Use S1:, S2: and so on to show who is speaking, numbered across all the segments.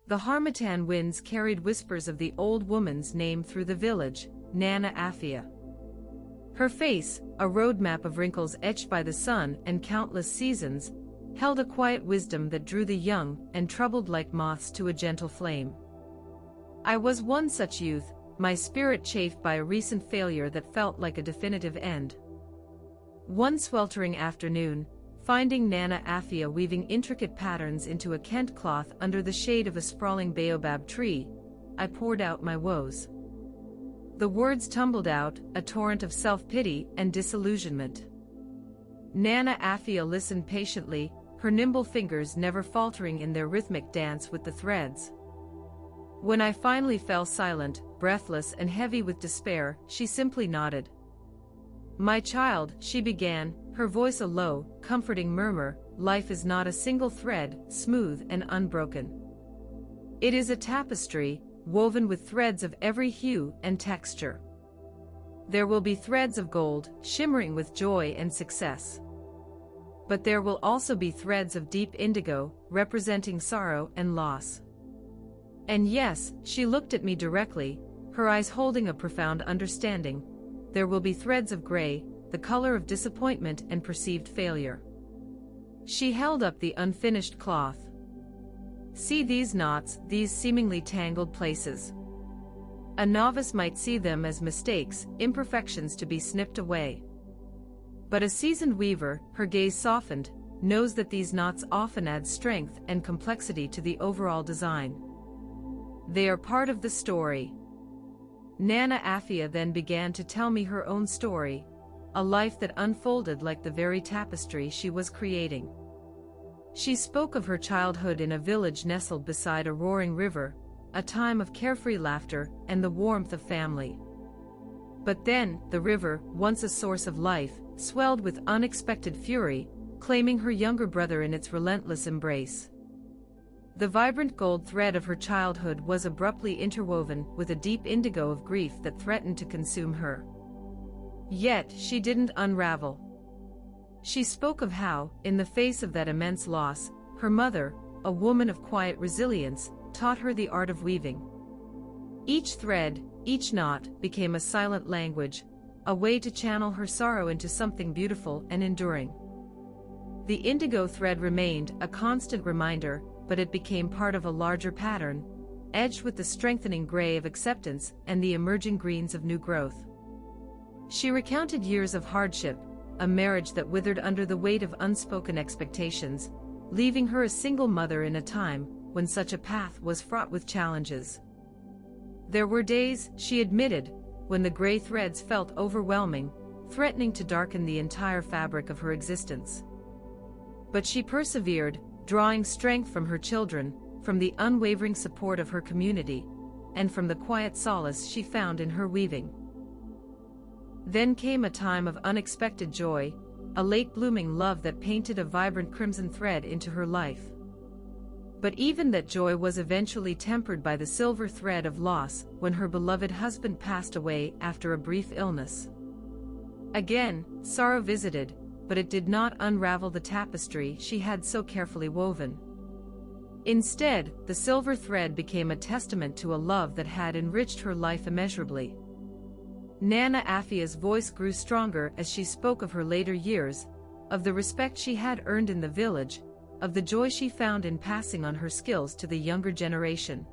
S1: The harmattan winds carried whispers of the old woman's name through the village, Nana Afia. Her face, a roadmap of wrinkles etched by the sun and countless seasons, held a quiet wisdom that drew the young and troubled like moths to a gentle flame. I was one such youth, my spirit chafed by a recent failure that felt like a definitive end. One sweltering afternoon, finding Nana Afia weaving intricate patterns into a Kent cloth under the shade of a sprawling baobab tree, I poured out my woes. The words tumbled out, a torrent of self-pity and disillusionment. Nana Afia listened patiently, her nimble fingers never faltering in their rhythmic dance with the threads. When I finally fell silent, breathless and heavy with despair, she simply nodded. "My child," she began, her voice a low, comforting murmur, "life is not a single thread, smooth and unbroken. It is a tapestry, woven with threads of every hue and texture. There will be threads of gold, shimmering with joy and success. But there will also be threads of deep indigo, representing sorrow and loss." And yes, she looked at me directly, her eyes holding a profound understanding. There will be threads of gray, the color of disappointment and perceived failure. She held up the unfinished cloth. "See these knots, these seemingly tangled places. A novice might see them as mistakes, imperfections to be snipped away. But a seasoned weaver," her gaze softened, "knows that these knots often add strength and complexity to the overall design. They are part of the story." Nana Afia then began to tell me her own story, a life that unfolded like the very tapestry she was creating. She spoke of her childhood in a village nestled beside a roaring river, a time of carefree laughter and the warmth of family. But then, the river, once a source of life, swelled with unexpected fury, claiming her younger brother in its relentless embrace. The vibrant gold thread of her childhood was abruptly interwoven with a deep indigo of grief that threatened to consume her. Yet, she didn't unravel. She spoke of how, in the face of that immense loss, her mother, a woman of quiet resilience, taught her the art of weaving. Each thread, each knot, became a silent language, a way to channel her sorrow into something beautiful and enduring. The indigo thread remained a constant reminder, but it became part of a larger pattern, edged with the strengthening gray of acceptance and the emerging greens of new growth. She recounted years of hardship, a marriage that withered under the weight of unspoken expectations, leaving her a single mother in a time when such a path was fraught with challenges. There were days, she admitted, when the gray threads felt overwhelming, threatening to darken the entire fabric of her existence. But she persevered, drawing strength from her children, from the unwavering support of her community, and from the quiet solace she found in her weaving. Then came a time of unexpected joy, a late-blooming love that painted a vibrant crimson thread into her life. But even that joy was eventually tempered by the silver thread of loss when her beloved husband passed away after a brief illness. Again, sorrow visited, but it did not unravel the tapestry she had so carefully woven. Instead, the silver thread became a testament to a love that had enriched her life immeasurably. Nana Afia's voice grew stronger as she spoke of her later years, of the respect she had earned in the village, of the joy she found in passing on her skills to the younger generation.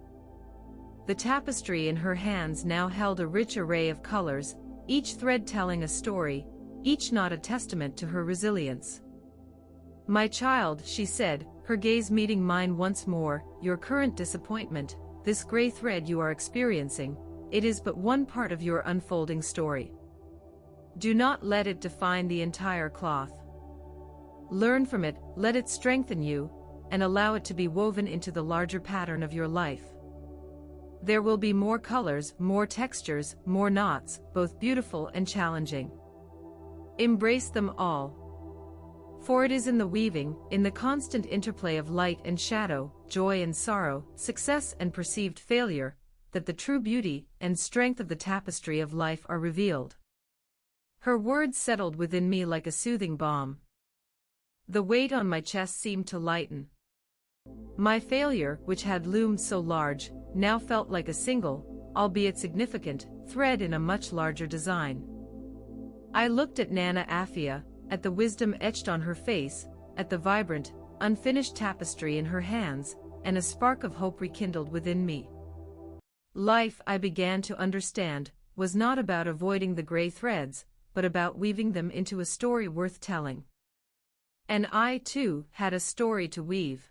S1: The tapestry in her hands now held a rich array of colors, each thread telling a story, each knot a testament to her resilience. "My child," she said, her gaze meeting mine once more, "your current disappointment, this gray thread you are experiencing, it is but one part of your unfolding story. Do not let it define the entire cloth. Learn from it, let it strengthen you, and allow it to be woven into the larger pattern of your life. There will be more colors, more textures, more knots, both beautiful and challenging. Embrace them all. For it is in the weaving, in the constant interplay of light and shadow, joy and sorrow, success and perceived failure, that the true beauty and strength of the tapestry of life are revealed." Her words settled within me like a soothing balm. The weight on my chest seemed to lighten. My failure, which had loomed so large, now felt like a single, albeit significant, thread in a much larger design. I looked at Nana Afia, at the wisdom etched on her face, at the vibrant, unfinished tapestry in her hands, and a spark of hope rekindled within me. Life, I began to understand, was not about avoiding the gray threads, but about weaving them into a story worth telling. And I, too, had a story to weave.